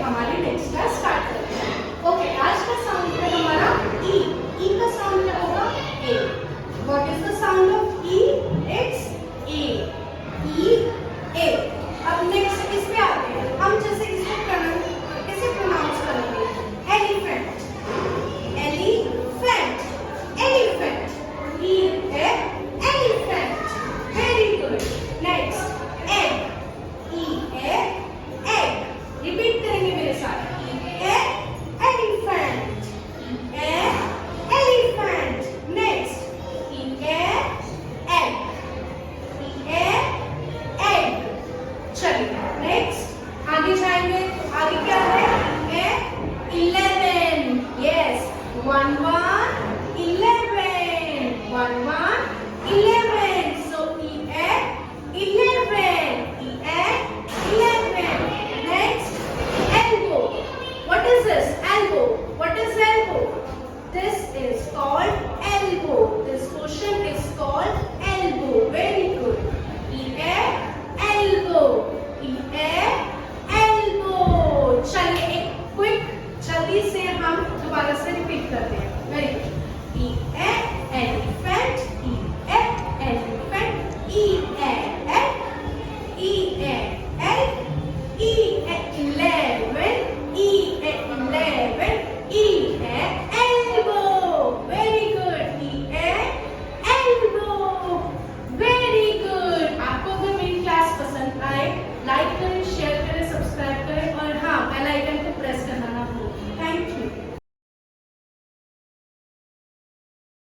हमारी next class start करते हैं। ओके, आज का साउंड है हमारा ई। ई का साउंड क्या होगा? A. What is the sound of E? It's A. E A. अब नेक्स्ट इस पे आते हैं हम, जैसे इसको कैसे प्रोनाउंस करेंगे? Elephant, elephant, elephant. ई है elephant. Very good. Next egg, E है एग। रिपीट करेंगे मेरे साथ। ई है एलिफेंट, ई है एलिफेंट। नेक्स्ट ई है एग, ई है एग। चलिए नेक्स्ट आगे जाएंगे। आगे क्या है? ई है 11। Yes, 1 1 11, 1 1 11. So E at 11, E at 11. Next, elbow. What is this? Elbow. What is elbow? This is called elbow. This portion is called elbow. Very good. E at elbow, E at elbow. चलिए एक quick जल्दी से हम दोबारा से repeat करते हैं। Very good. E at elephant,